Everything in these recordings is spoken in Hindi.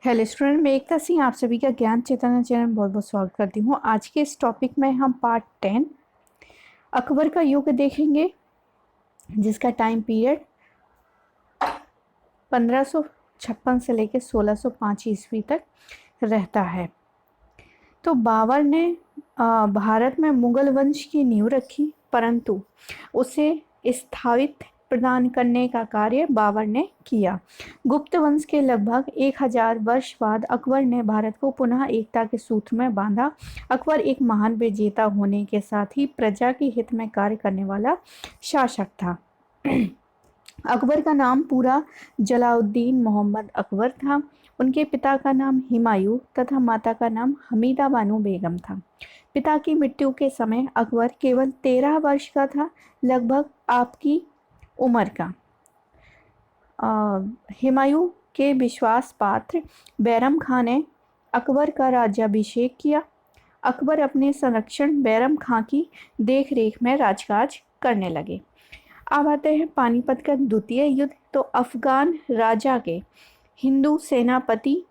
हेलो स्टूडेंट, मैं एकता सिंह आप सभी का ज्ञान चेतना चैनल में बहुत बहुत स्वागत करती हूँ। आज के इस टॉपिक में हम पार्ट 10 अकबर का युग देखेंगे, जिसका टाइम पीरियड 1556 से लेकर 1605 ईस्वी तक रहता है। तो बाबर ने भारत में मुगल वंश की नींव रखी, परंतु उसे स्थापित प्रदान करने का कार्य बाबर ने किया। गुप्त वंश के लगभग 1000 वर्ष बाद अकबर ने भारत को पुनः एकता के सूत्र में बांधा। अकबर एक महान विजेता होने के साथ ही प्रजा के हित में कार्य करने वाला शासक था। अकबर का नाम पूरा जलाउद्दीन मोहम्मद अकबर था। उनके पिता का नाम हुमायूं तथा माता का नाम हमीदा बानो बेगम था। पिता की मृत्यु के समय अकबर केवल 13 वर्ष का था, लगभग आपकी उम्र का। हुमायूं के विश्वास पात्र बैरम खां ने अकबर का राज्याभिषेक किया। अकबर अपने संरक्षण बैरम खां की देखरेख में राजकाज करने लगे। अब आते हैं पानीपत का द्वितीय युद्ध। तो अफगान राजा के हिंदू सेनापति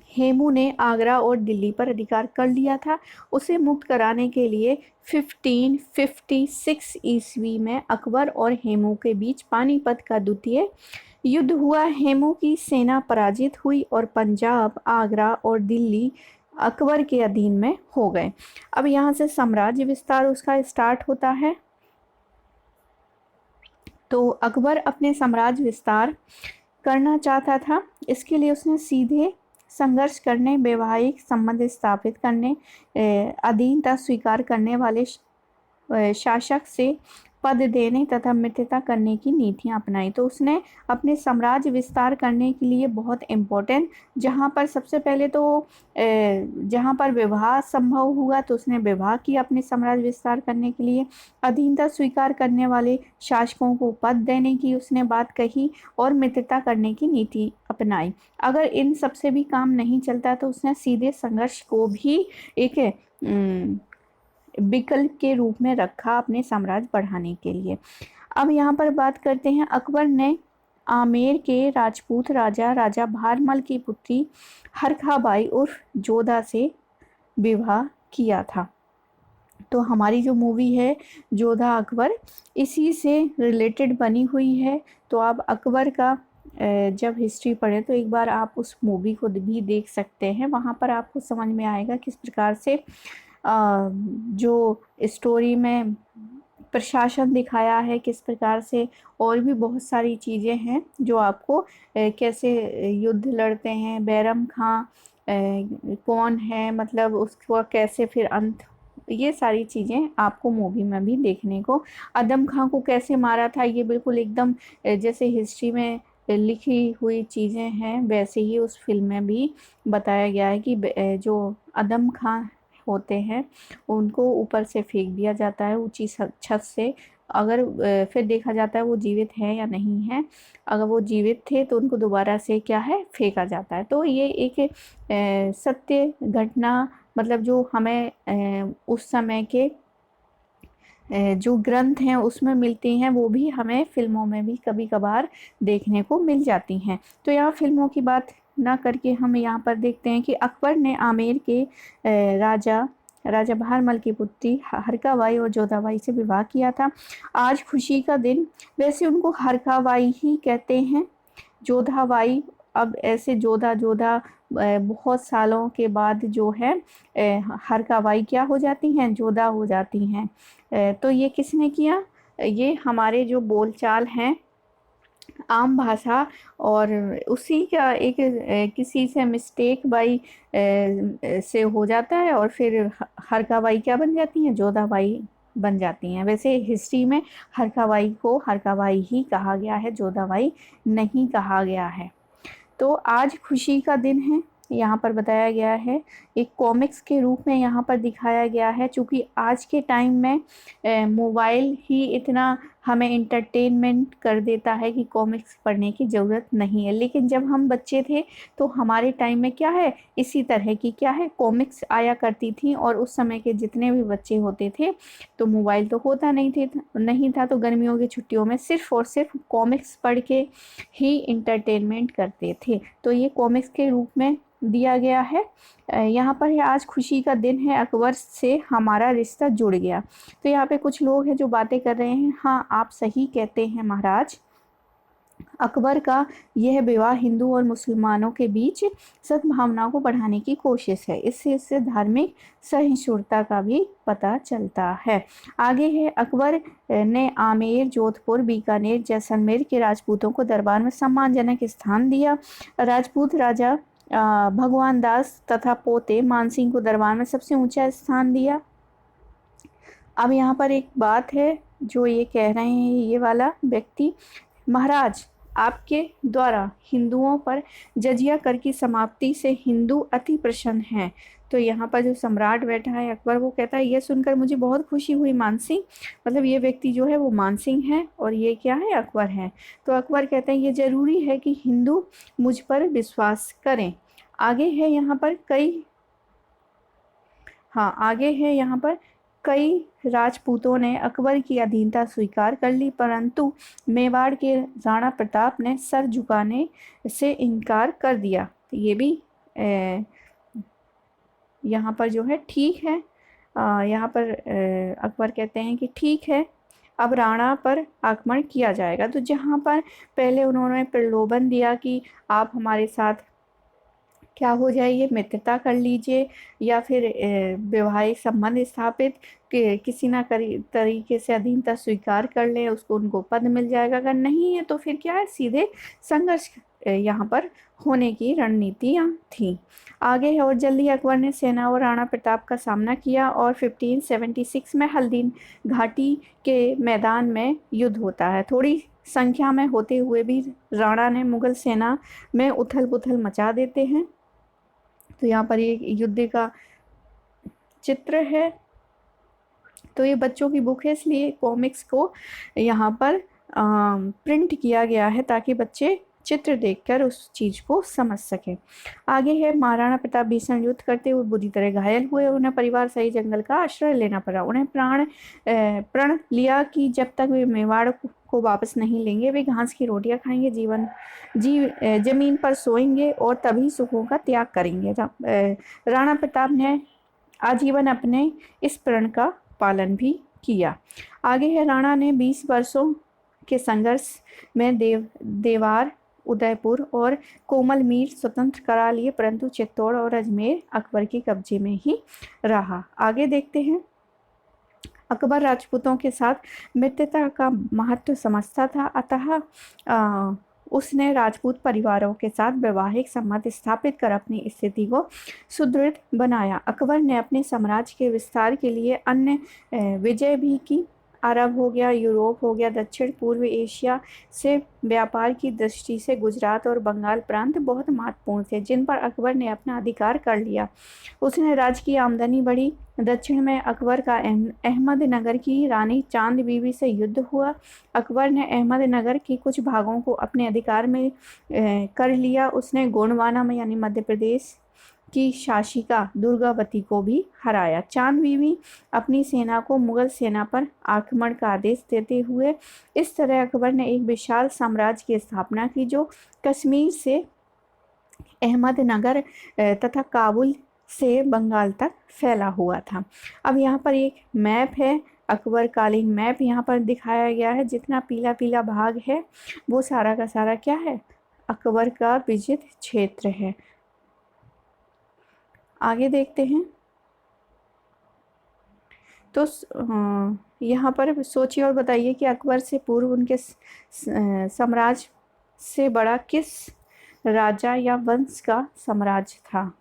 हेमू ने आगरा और दिल्ली पर अधिकार कर लिया था। उसे मुक्त कराने के लिए 1556 ईस्वी में अकबर और हेमू के बीच पानीपत का द्वितीय युद्ध हुआ। हेमू की सेना पराजित हुई और पंजाब, आगरा और दिल्ली अकबर के अधीन में हो गए। अब यहाँ से साम्राज्य विस्तार उसका स्टार्ट होता है। तो अकबर अपने साम्राज्य विस्तार करना चाहता था। इसके लिए उसने सीधे संघर्ष करने, वैवाहिक संबंध स्थापित करने, अधीनता स्वीकार करने वाले शासक से पद देने तथा मित्रता करने की नीतियां अपनाई। तो उसने अपने साम्राज्य विस्तार करने के लिए बहुत इम्पोर्टेंट, जहां पर सबसे पहले तो जहां पर विवाह संभव हुआ तो उसने विवाह किया अपने साम्राज्य विस्तार करने के लिए। अधीनता स्वीकार करने वाले शासकों को पद देने की उसने बात कही और मित्रता करने की नीति अपनाई। अगर इन सबसे भी काम नहीं चलता तो उसने सीधे संघर्ष को भी एक विकल्प के रूप में रखा अपने साम्राज्य बढ़ाने के लिए। अब यहाँ पर बात करते हैं, अकबर ने आमेर के राजपूत राजा भारमल की पुत्री हरखाबाई उर्फ जोधा से विवाह किया था। तो हमारी जो मूवी है जोधा अकबर, इसी से रिलेटेड बनी हुई है। तो आप अकबर का जब हिस्ट्री पढ़े तो एक बार आप उस मूवी को भी देख सकते हैं। वहाँ पर आपको समझ में आएगा किस प्रकार से जो स्टोरी में प्रशासन दिखाया है, किस प्रकार से और भी बहुत सारी चीज़ें हैं जो आपको कैसे युद्ध लड़ते हैं, बैरम खां कौन है, मतलब उसका कैसे फिर अंत, ये सारी चीज़ें आपको मूवी में भी देखने को। आदम खां को कैसे मारा था, ये बिल्कुल एकदम जैसे हिस्ट्री में लिखी हुई चीज़ें हैं वैसे ही उस फिल्म में भी बताया गया है कि जो आदम खां होते हैं उनको ऊपर से फेंक दिया जाता है ऊंची छत से। अगर फिर देखा जाता है वो जीवित है या नहीं है। अगर वो जीवित थे तो उनको दोबारा से क्या है, फेंका जाता है। तो ये एक सत्य घटना, मतलब जो हमें उस समय के जो ग्रंथ हैं उसमें मिलती हैं, वो भी हमें फिल्मों में भी कभी कभार देखने को मिल जाती हैं। तो यहाँ फिल्मों की बात ना करके हम यहाँ पर देखते हैं कि अकबर ने आमेर के राजा भारमल की पुत्री हरकाबाई और जोधाबाई से विवाह किया था। आज खुशी का दिन, वैसे उनको हरकाबाई ही कहते हैं, जोधाबाई अब ऐसे जोधा जोधा बहुत सालों के बाद जो है हरकाबाई क्या हो जाती हैं, जोधा हो जाती हैं। तो ये किसने किया, ये हमारे जो बोलचाल हैं आम भाषा, और उसी का एक किसी से मिस्टेक बाई से हो जाता है और फिर हरकाबाई क्या बन जाती हैं, जोधाबाई बन जाती हैं। वैसे हिस्ट्री में हरकाबाई को हरकाबाई ही कहा गया है, जोधाबाई नहीं कहा गया है। तो आज खुशी का दिन है, यहाँ पर बताया गया है, एक कॉमिक्स के रूप में यहाँ पर दिखाया गया है। चूँकि आज के टाइम में मोबाइल ही इतना हमें इंटरटेनमेंट कर देता है कि कॉमिक्स पढ़ने की ज़रूरत नहीं है। लेकिन जब हम बच्चे थे तो हमारे टाइम में क्या है, इसी तरह की क्या है कॉमिक्स आया करती थी, और उस समय के जितने भी बच्चे होते थे तो मोबाइल तो होता नहीं था, तो गर्मियों की छुट्टियों में सिर्फ और सिर्फ कॉमिक्स पढ़ के ही इंटरटेनमेंट करते थे। तो ये कॉमिक्स के रूप में दिया गया है। यहाँ पर है आज खुशी का दिन है, अकबर से हमारा रिश्ता जुड़ गया। तो यहाँ पे कुछ लोग हैं जो बातें कर रहे हैं। हाँ, आप सही कहते हैं महाराज, अकबर का यह विवाह हिंदू और मुसलमानों के बीच सद्भावना को बढ़ाने की कोशिश है। इससे धार्मिक सहिष्णुता का भी पता चलता है। आगे है, अकबर ने आमेर, जोधपुर, बीकानेर, जैसलमेर के राजपूतों को दरबार में सम्मानजनक स्थान दिया। राजपूत राजा भगवान दास तथा पोते मानसिंह को दरबार में सबसे ऊंचा स्थान दिया। अब यहाँ पर एक बात है जो ये कह रहे हैं ये वाला व्यक्ति, महाराज आपके द्वारा हिंदुओं पर जजिया कर की समाप्ति से हिंदू अति प्रसन्न हैं। तो यहाँ पर जो सम्राट बैठा है अकबर, वो कहता है यह सुनकर मुझे बहुत खुशी हुई मानसिंह, मतलब ये व्यक्ति जो है वो मानसिंह है और ये क्या है, अकबर है। तो अकबर कहते हैं ये जरूरी है कि हिंदू मुझ पर विश्वास करें। आगे है यहाँ पर कई राजपूतों ने अकबर की अधीनता स्वीकार कर ली, परंतु मेवाड़ के राणा प्रताप ने सर झुकाने से इनकार कर दिया। ये भी यहाँ पर जो है ठीक है। यहाँ पर अकबर कहते हैं कि ठीक है, अब राणा पर आक्रमण किया जाएगा। तो जहाँ पर पहले उन्होंने प्रलोभन दिया कि आप हमारे साथ क्या हो जाइए, मित्रता कर लीजिए या फिर वैवाहिक संबंध स्थापित किसी ना तरीके से अधीनता स्वीकार कर लें, उसको उनको पद मिल जाएगा। अगर नहीं है तो फिर क्या है, सीधे संघर्ष यहाँ पर होने की रणनीतियाँ थी। आगे है, और जल्दी अकबर ने सेना और राणा प्रताप का सामना किया और 1576 में हल्दीन घाटी के मैदान में युद्ध होता है। थोड़ी संख्या में होते हुए भी राणा ने मुगल सेना में उथल पुथल मचा देते हैं। तो यहाँ पर ये युद्ध का चित्र है। तो ये बच्चों की बुक है, इसलिए कॉमिक्स को यहाँ पर प्रिंट किया गया है ताकि बच्चे चित्र देखकर उस चीज को समझ सकें। आगे है, महाराणा प्रताप भीषण युद्ध करते हुए बुरी तरह घायल हुए, उन्हें परिवार सहित जंगल का आश्रय लेना पड़ा। उन्हें प्रण लिया कि जब तक वे मेवाड़ को वापस नहीं लेंगे वे घास की रोटियां खाएंगे, जमीन पर सोएंगे और तभी सुखों का त्याग करेंगे। राणा प्रताप ने आजीवन अपने इस प्रण का पालन भी किया। आगे है, राणा ने 20 वर्षों के संघर्ष में देवार, उदयपुर और कोमलमीर स्वतंत्र करा लिए, परंतु चित्तौड़ और अजमेर अकबर के कब्जे में ही रहा। आगे देखते हैं, अकबर राजपूतों के साथ मित्रता का महत्व समझता था, अतः उसने राजपूत परिवारों के साथ वैवाहिक संबंध स्थापित कर अपनी स्थिति को सुदृढ़ बनाया। अकबर ने अपने साम्राज्य के विस्तार के लिए अन्य विजय भी की। अरब हो गया, यूरोप हो गया, दक्षिण पूर्व एशिया से व्यापार की दृष्टि से गुजरात और बंगाल प्रांत बहुत महत्वपूर्ण थे, जिन पर अकबर ने अपना अधिकार कर लिया। उसने राज्य की आमदनी बढ़ी। दक्षिण में अकबर का अहमदनगर की रानी चांद बीवी से युद्ध हुआ। अकबर ने अहमदनगर के कुछ भागों को अपने अधिकार में कर लिया। उसने गोंडवाना में यानी मध्य प्रदेश की शासिका दुर्गावती को भी हराया। चांद बीवी अपनी सेना को मुगल सेना पर आक्रमण का आदेश देते हुए इस तरह अकबर ने एक विशाल साम्राज्य की स्थापना की जो कश्मीर से अहमदनगर तथा काबुल से बंगाल तक फैला हुआ था। अब यहाँ पर एक मैप है, अकबर कालीन मैप यहाँ पर दिखाया गया है। जितना पीला पीला भाग है वो सारा का सारा क्या है, अकबर का विजित क्षेत्र है। आगे देखते हैं, तो यहाँ पर सोचिए और बताइए कि अकबर से पूर्व उनके साम्राज्य से बड़ा किस राजा या वंश का साम्राज्य था।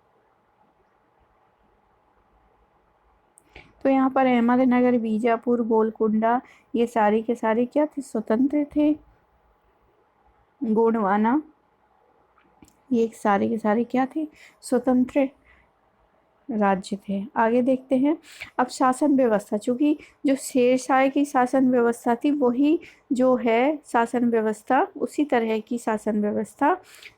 तो यहाँ पर अहमदनगर, बीजापुर, गोलकुंडा ये सारे के सारे क्या थे, स्वतंत्र थे। गोंडवाना ये सारे के सारे क्या थे, स्वतंत्र राज्य थे। आगे देखते हैं अब शासन व्यवस्था। चूँकि जो शेरशाह की शासन व्यवस्था थी वही जो है शासन व्यवस्था, उसी तरह की शासन व्यवस्था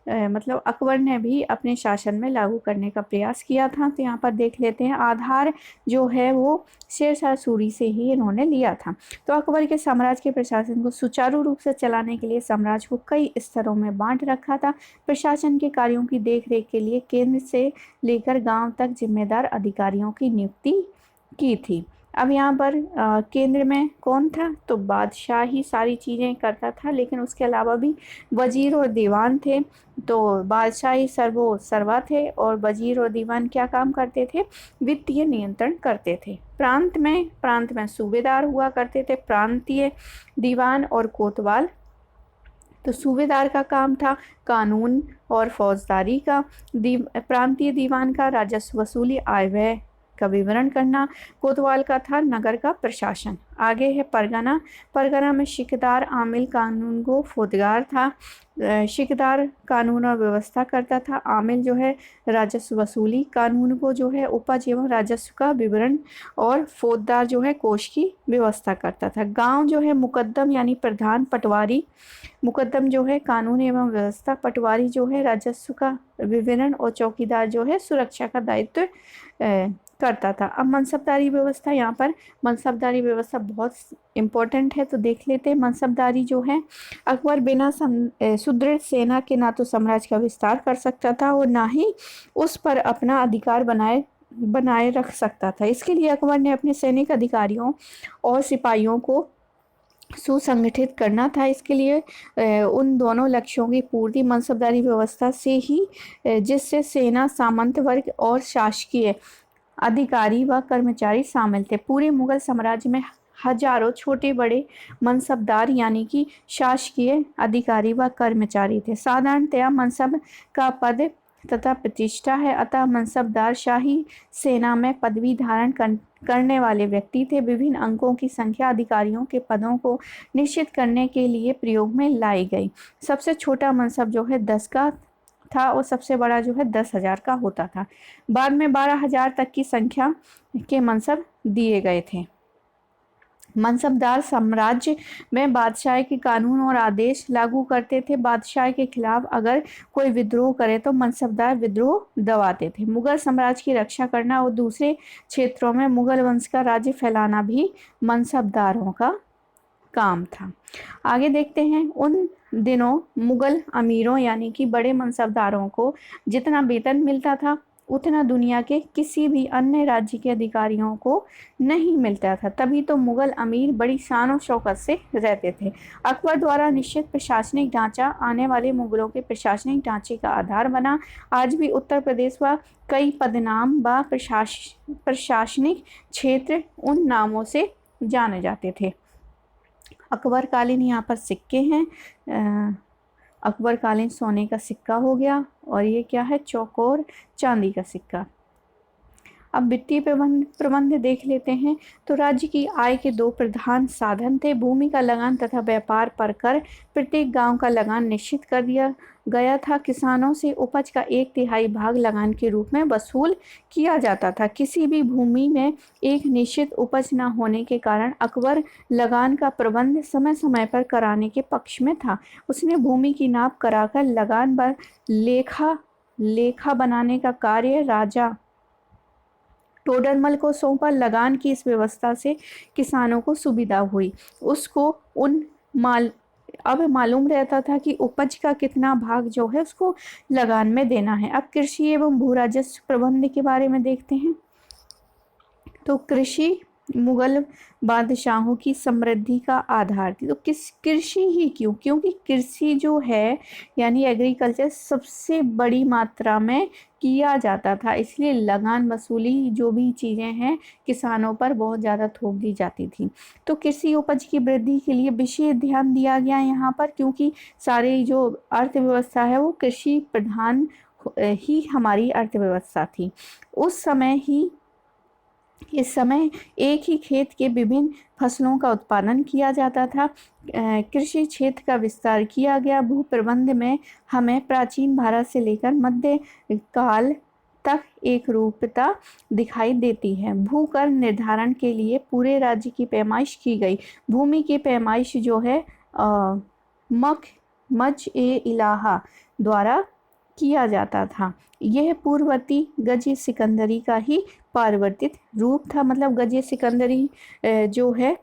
मतलब अकबर ने भी अपने शासन में लागू करने का प्रयास किया था। तो यहाँ पर देख लेते हैं आधार जो है वो शेरशाह सूरी से ही इन्होंने लिया था। तो अकबर के साम्राज्य के प्रशासन को सुचारू रूप से चलाने के लिए साम्राज्य को कई स्तरों में बांट रखा था। प्रशासन के कार्यों की देखरेख के लिए केंद्र से लेकर गांव तक जिम्मेदार अधिकारियों की नियुक्ति की थी। अब यहाँ पर केंद्र में कौन था, तो बादशाह ही सारी चीज़ें करता था, लेकिन उसके अलावा भी वजीर और दीवान थे। तो बादशाह ही सर्वा थे और वजीर और दीवान क्या काम करते थे, वित्तीय नियंत्रण करते थे। प्रांत में सूबेदार हुआ करते थे, प्रांतीय दीवान और कोतवाल। तो सूबेदार का काम था कानून और फौजदारी का, प्रांतीय दीवान का राजस्व वसूली, आय व्यय का विवरण करना, कोतवाल का था नगर का प्रशासन। आगे है परगना। परगना में शिकदार आमिल कानून को फौजदार था। शिकदार कानून और व्यवस्था करता था, आमिल जो है राजस्व वसूली, कानून को जो है उपज एवं राजस्व का विवरण, और फौजदार जो है कोष की व्यवस्था करता था। गांव जो है मुकद्दम यानी प्रधान, पटवारी मुकद्दम जो है कानून एवं व्यवस्था, पटवारी जो है राजस्व का विवरण, और चौकीदार जो है सुरक्षा का दायित्व करता था। अब मनसबदारी व्यवस्था, यहाँ पर मनसबदारी व्यवस्था बहुत इम्पोर्टेंट है, तो देख लेते हैं। मनसबदारी जो है, अकबर बिना सुदृढ़ सेना के ना तो साम्राज्य का विस्तार कर सकता था और ना ही उस पर अपना अधिकार बनाए रख सकता था। इसके लिए अकबर ने अपने सैनिक अधिकारियों और सिपाहियों को सुसंगठित करना था। इसके लिए उन दोनों लक्ष्यों की पूर्ति मनसबदारी व्यवस्था से ही, जिससे सेना, सामंत वर्ग और शासकीय अधिकारी व कर्मचारी शामिल थे। पूरे मुगल साम्राज्य में हजारों छोटे बड़े मनसबदार यानी कि शासकीय अधिकारी व कर्मचारी थे। साधारणतया मनसब का पद तथा प्रतिष्ठा है, अतः मनसबदार शाही सेना में पदवी धारण करने वाले व्यक्ति थे। विभिन्न अंकों की संख्या अधिकारियों के पदों को निश्चित करने के लिए प्रयोग में लाई गई। सबसे छोटा मनसब जो है 10 का था और सबसे बड़ा जो है 10,000 का होता था। बाद में 12,000 तक की संख्या के मनसब दिए गए थे। मनसबदार साम्राज्य में बादशाह के कानून और आदेश लागू करते थे। बादशाह के खिलाफ अगर कोई विद्रोह करे तो मनसबदार विद्रोह दबाते थे। मुगल साम्राज्य की रक्षा करना और दूसरे क्षेत्रों में मुगल वंश का राज्य फैलाना भी मनसबदारों का काम था। आगे देखते हैं। उन दिनों मुगल अमीरों यानी कि बड़े मनसबदारों को जितना वेतन मिलता था उतना दुनिया के किसी भी अन्य राज्य के अधिकारियों को नहीं मिलता था। तभी तो मुगल अमीर बड़ी शान और शौकत से रहते थे। अकबर द्वारा निश्चित प्रशासनिक ढांचा आने वाले मुगलों के प्रशासनिक ढांचे का आधार बना। आज भी उत्तर प्रदेश व कई पदनाम व प्रशासनिक क्षेत्र उन नामों से जाने जाते थे। अकबर कालीन यहाँ पर सिक्के हैं। अकबर कालीन सोने का सिक्का हो गया और ये क्या है, चौकोर चांदी का सिक्का। अब वित्तीय प्रबंध देख लेते हैं। तो राज्य की आय के 2 प्रधान साधन थे, भूमि का लगान तथा व्यापार पर कर। प्रत्येक गांव का लगान निश्चित कर दिया गया था। किसानों से उपज का 1/3 भाग लगान के रूप में वसूल किया जाता था। किसी भी भूमि में एक निश्चित उपज न होने के कारण अकबर लगान का प्रबंध समय समय पर कराने के पक्ष में था। उसने भूमि की नाप कराकर लगान पर लेखा बनाने का कार्य राजा टोडरमल को सौंपा। लगान की इस व्यवस्था से किसानों को सुविधा हुई। उसको अब मालूम रहता था कि उपज का कितना भाग जो है उसको लगान में देना है। अब कृषि एवं भू राजस्व प्रबंध के बारे में देखते हैं। तो कृषि मुगल बादशाहों की समृद्धि का आधार थी। तो कृषि ही क्यों? क्योंकि कृषि जो है यानी एग्रीकल्चर सबसे बड़ी मात्रा में किया जाता था, इसलिए लगान वसूली जो भी चीज़ें हैं किसानों पर बहुत ज़्यादा थोप दी जाती थी। तो कृषि उपज की वृद्धि के लिए विशेष ध्यान दिया गया यहाँ पर, क्योंकि सारी जो अर्थव्यवस्था है वो कृषि प्रधान ही हमारी अर्थव्यवस्था थी। इस समय एक ही खेत के विभिन्न फसलों का उत्पादन किया जाता था। कृषि क्षेत्र का विस्तार किया गया। भू प्रबंध में हमें प्राचीन भारत से लेकर मध्य काल तक एक रूपता दिखाई देती है। भू कर निर्धारण के लिए पूरे राज्य की पैमाइश की गई। भूमि की पैमाइश जो है मज ए इलाहा द्वारा किया जाता था। यह पूर्ववर्ती गज सिकंदरी का ही परिवर्तित रूप था। मतलब गज सिकंदरी जो है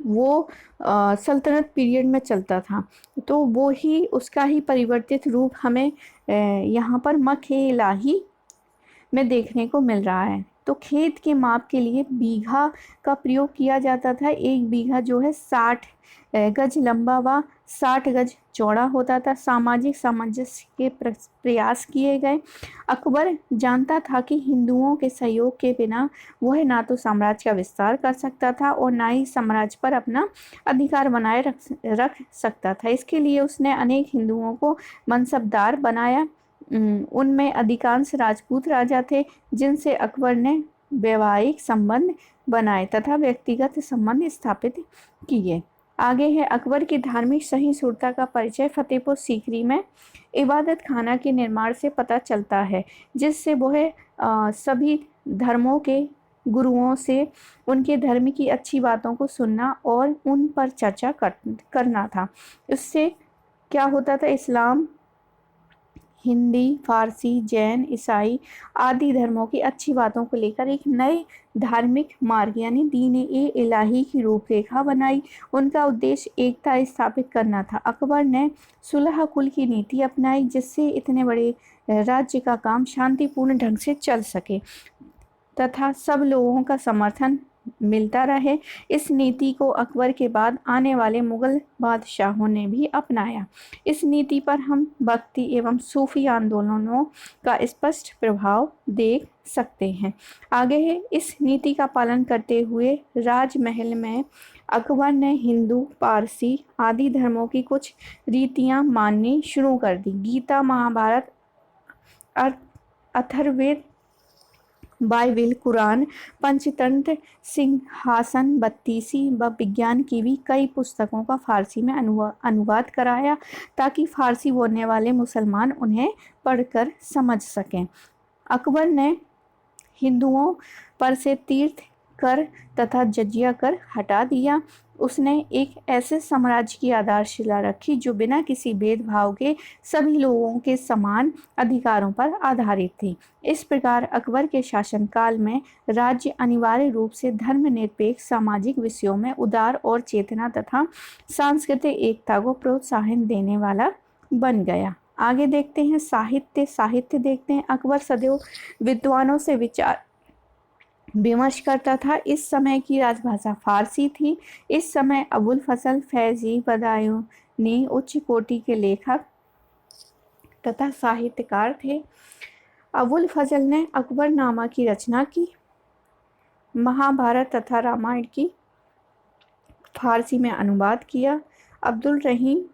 वो सल्तनत पीरियड में चलता था, तो वो ही उसका ही परिवर्तित रूप हमें यहाँ पर मख-ए-इलाही में देखने को मिल रहा है। तो खेत के माप के लिए बीघा का प्रयोग किया जाता था। एक बीघा जो है 60 गज लंबा व 60 गज चौड़ा होता था। सामाजिक सामंजस्य के प्रयास किए गए। अकबर जानता था कि हिंदुओं के सहयोग के बिना वह ना तो साम्राज्य का विस्तार कर सकता था और ना ही साम्राज्य पर अपना अधिकार बनाए रख सकता था। इसके लिए उसने अनेक हिंदुओं को मनसबदार बनाया। उनमें अधिकांश राजपूत राजा थे जिनसे अकबर ने वैवाहिक संबंध बनाए तथा व्यक्तिगत संबंध स्थापित किए। आगे है अकबर की धार्मिक सहिष्णुता का परिचय फतेहपुर सीकरी में इबादत खाना के निर्माण से पता चलता है, जिससे वह सभी धर्मों के गुरुओं से उनके धर्म की अच्छी बातों को सुनना और उन पर चर्चा करना था। इससे क्या होता था, इस्लाम, हिंदी, फारसी, जैन, ईसाई आदि धर्मों की अच्छी बातों को लेकर एक नए धार्मिक मार्ग यानी दीन-ए-इलाही की रूपरेखा बनाई। उनका उद्देश्य एकता स्थापित करना था। अकबर ने सुलह कुल की नीति अपनाई, जिससे इतने बड़े राज्य का काम शांतिपूर्ण ढंग से चल सके तथा सब लोगों का समर्थन मिलता रहे। इस नीति को अकबर के बाद आने वाले मुगल बादशाहों ने भी अपनाया। इस नीति पर हम भक्ति एवं सूफी आंदोलनों का स्पष्ट प्रभाव देख सकते हैं। आगे है, इस नीति का पालन करते हुए राजमहल में अकबर ने हिंदू, पारसी आदि धर्मों की कुछ रीतियां माननी शुरू कर दी। गीता, महाभारत, अथर्ववेद, बाइबिल, कुरान, पंचतंत्र, सिंहासन, बत्तीसी व विज्ञान की भी कई पुस्तकों का फारसी में अनुवाद कराया, ताकि फारसी बोलने वाले मुसलमान उन्हें पढ़कर समझ सकें। अकबर ने हिंदुओं पर से तीर्थ कर तथा जजिया कर हटा दिया। उसने एक ऐसे साम्राज्य की आधारशिला रखी जो बिना किसी भेदभाव के सभी लोगों के समान अधिकारों पर आधारित थी। इस प्रकार अकबर के शासनकाल में राज्य अनिवार्य रूप से धर्मनिरपेक्ष सामाजिक विषयों में उदार और चेतना तथा सांस्कृतिक एकता को प्रोत्साहन देने वाला बन गया। आगे देखते हैं साहित्य देखते हैं। अकबर सदैव विद्वानों से विचार विमर्श करता था। इस समय की राजभाषा फारसी थी। इस समय अबुल फजल फैजी बदायूनी उच्च कोटि के लेखक तथा साहित्यकार थे। अबुल फजल ने अकबरनामा की रचना की। महाभारत तथा रामायण की फारसी में अनुवाद किया। अब्दुल रहीम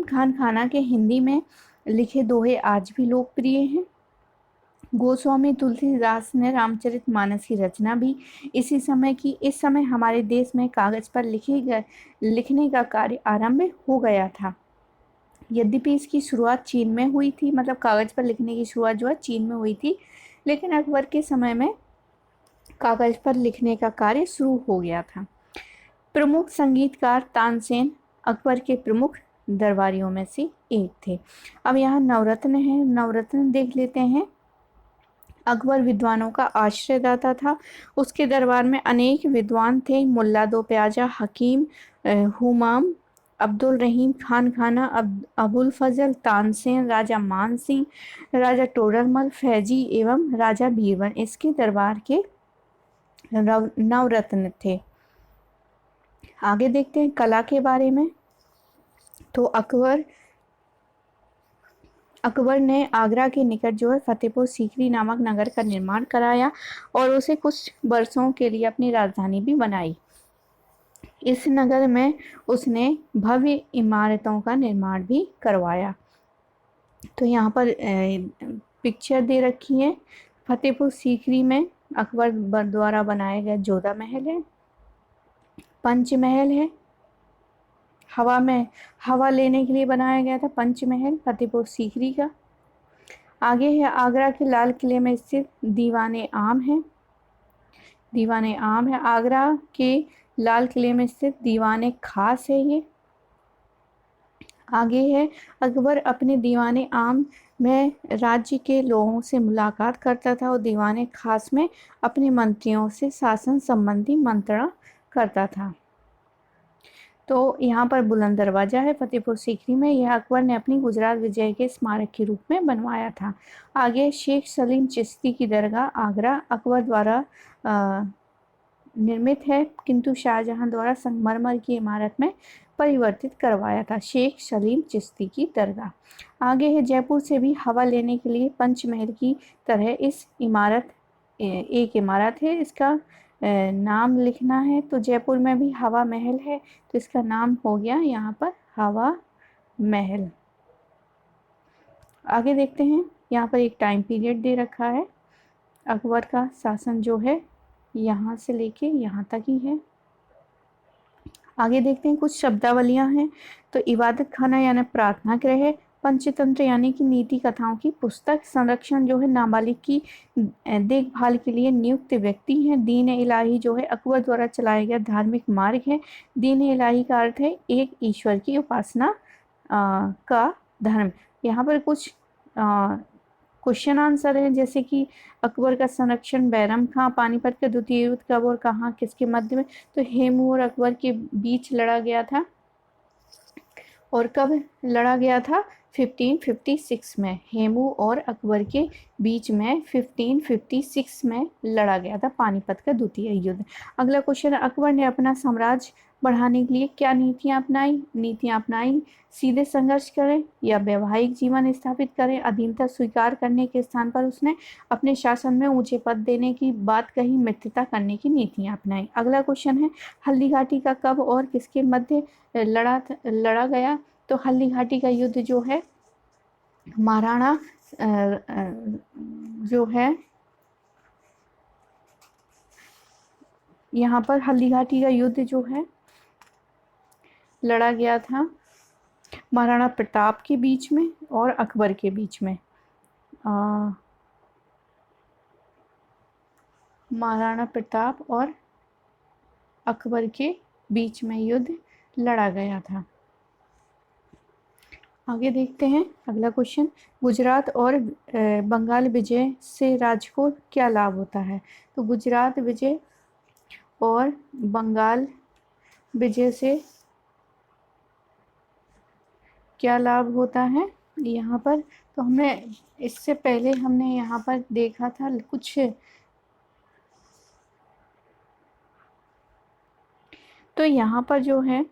खान खाना के हिंदी में लिखे दोहे आज भी लोकप्रिय हैं। गोस्वामी तुलसीदास ने रामचरितमानस की रचना भी इसी समय की। इस समय हमारे देश में कागज पर लिखने का कार्य आरंभ हो गया था। यद्यपि इसकी शुरुआत चीन में हुई थी, मतलब कागज पर लिखने की शुरुआत जो है चीन में हुई थी, लेकिन अकबर के समय में कागज पर लिखने का कार्य शुरू हो गया था। प्रमुख संगीतकार तानसेन अकबर के प्रमुख दरबारियों में से एक थे। अब यहाँ नवरत्न है, नवरत्न देख लेते हैं। अकबर विद्वानों का आश्रयदाता था। उसके दरबार में अनेक विद्वान थे। मुल्ला दो प्याजा, हकीम, हुमाम, अब्दुल रहीम खान खाना, अबुल फजल, तानसेन, राजा मान सिंह, राजा टोडरमल, फैजी एवं राजा बीरबल इसके दरबार के नवरत्न थे। आगे देखते हैं कला के बारे में। तो अकबर ने आगरा के निकट जो है फतेहपुर सीकरी नामक नगर का निर्माण कराया और उसे कुछ वर्षों के लिए अपनी राजधानी भी बनाई। इस नगर में उसने भव्य इमारतों का निर्माण भी करवाया। तो यहाँ पर पिक्चर दे रखी है। फतेहपुर सीकरी में अकबर द्वारा बनाया गया जोधा महल है, पंचमहल है, हवा लेने के लिए बनाया गया था पंचमहल फतेहपुर सीकरी का। आगे है आगरा के लाल किले में स्थित दीवाने आम है। दीवाने आम है आगरा के लाल किले में स्थित दीवाने खास है ये। आगे है अकबर अपने दीवाने आम में राज्य के लोगों से मुलाकात करता था और दीवाने खास में अपने मंत्रियों से शासन संबंधी मंत्रणा करता था। तो यहाँ पर बुलंद दरवाजा है फतेहपुर सीकरी में, यह अकबर ने अपनी गुजरात विजय के स्मारक के रूप में बनवाया था। आगे शेख सलीम चिश्ती की दरगाह आगरा अकबर द्वारा निर्मित है, किंतु शाहजहां द्वारा संगमरमर की इमारत में परिवर्तित करवाया था। शेख सलीम चिश्ती की दरगाह। आगे है जयपुर से भी हवा लेने के लिए पंचमहल की तरह इस इमारत एक इमारत है, इसका नाम लिखना है। तो जयपुर में भी हवा महल है, तो इसका नाम हो गया यहाँ पर हवा महल। आगे देखते हैं, यहाँ पर एक टाइम पीरियड दे रखा है। अकबर का शासन जो है यहाँ से लेके यहाँ तक ही है। आगे देखते हैं कुछ शब्दावलियाँ हैं। तो इबादत खाना यानी प्रार्थना गृह, पंचतंत्र यानी कि नीति कथाओं की पुस्तक, संरक्षण जो है नाबालिग की देखभाल के लिए नियुक्त व्यक्ति हैं। दीन इलाही जो है अकबर द्वारा चलाया गया धार्मिक मार्ग है। दीन इलाही का अर्थ है एक ईश्वर की उपासना का धर्म। यहाँ पर कुछ क्वेश्चन आंसर है, जैसे कि अकबर का संरक्षण बैरम खां, पानीपत का द्वितीय युद्ध कब और कहाँ किसके मध्य में? तो हेमू और अकबर के बीच लड़ा गया था। और कब लड़ा गया था? 1556 में। हेमू और अकबर के बीच में 1556 में लड़ा गया था पानीपत का द्वितीय युद्ध। अगला क्वेश्चन, अकबर ने अपना साम्राज्य बढ़ाने के लिए क्या नीतियां अपनाई? सीधे संघर्ष करें या वैवाहिक जीवन स्थापित करें? अधीनता स्वीकार करने के स्थान पर उसने अपने शासन में ऊंचे पद देने की बात कही, मित्रता करने की नीतियां अपनाई। अगला क्वेश्चन है, हल्दी घाटी का कब और किसके मध्य लड़ा गया? तो हल्दी घाटी का युद्ध जो है महाराणा जो है यहाँ पर हल्दी घाटी का युद्ध जो है लड़ा गया था महाराणा प्रताप के बीच में और अकबर के बीच में। महाराणा प्रताप और अकबर के बीच में युद्ध लड़ा गया था। आगे देखते हैं अगला क्वेश्चन, गुजरात और बंगाल विजय से राज्य को क्या लाभ होता है? तो गुजरात विजय और बंगाल विजय से क्या लाभ होता है यहाँ पर? तो हमने इससे पहले यहाँ पर देखा था कुछ, तो यहाँ पर जो है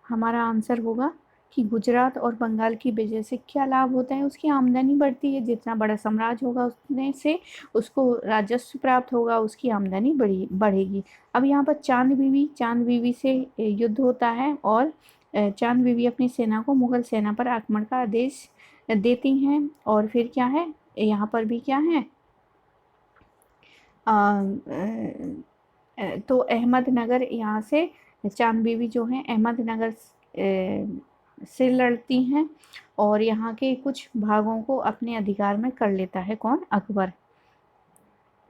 हमारा आंसर होगा कि गुजरात और बंगाल की विजय से क्या लाभ होता है? उसकी आमदनी बढ़ती है, जितना बड़ा साम्राज्य होगा उतने से उसको राजस्व प्राप्त होगा, उसकी आमदनी बढ़ेगी। अब यहाँ पर चांद बीवी से युद्ध होता है और चांद बीवी अपनी सेना को मुगल सेना पर आक्रमण का आदेश देती हैं। और फिर क्या है, यहाँ पर भी क्या है, तो अहमदनगर, यहाँ से चांद बीवी जो है अहमदनगर से लड़ती हैं और यहाँ के कुछ भागों को अपने अधिकार में कर लेता है। कौन? अकबर।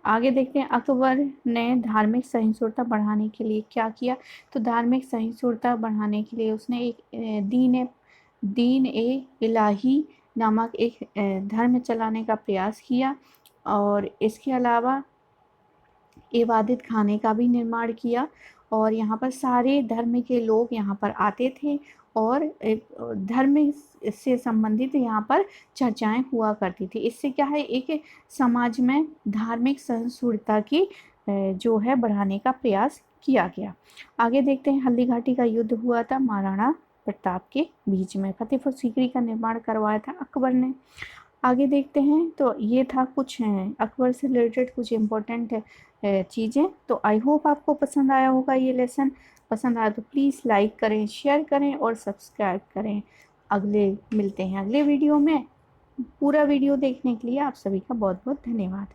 आगे देखते हैं, अकबर ने धार्मिक सहिष्णुता बढ़ाने के लिए क्या किया? तो धार्मिक सहिष्णुता बढ़ाने के लिए उसने एक दीन ए इलाही नामक एक धर्म चलाने का प्रयास किया और इसके अलावा इबादत खाने का भी निर्माण किया और यहाँ पर सारे धर्म के लोग यहाँ पर आते थे और धर्म से संबंधित यहाँ पर चर्चाएं हुआ करती थी। इससे क्या है, एक समाज में धार्मिक सहिष्णुता की जो है बढ़ाने का प्रयास किया गया। आगे देखते हैं, हल्दी घाटी का युद्ध हुआ था महाराणा प्रताप के बीच में। फतेहपुर सीकरी का निर्माण करवाया था अकबर ने। आगे देखते हैं, तो ये था कुछ अकबर से रिलेटेड कुछ इम्पोर्टेंट चीज़ें। तो आई होप आपको पसंद आया होगा ये लेसन। पसंद आया तो प्लीज़ लाइक करें, शेयर करें और सब्सक्राइब करें। मिलते हैं अगले वीडियो में। पूरा वीडियो देखने के लिए आप सभी का बहुत बहुत धन्यवाद।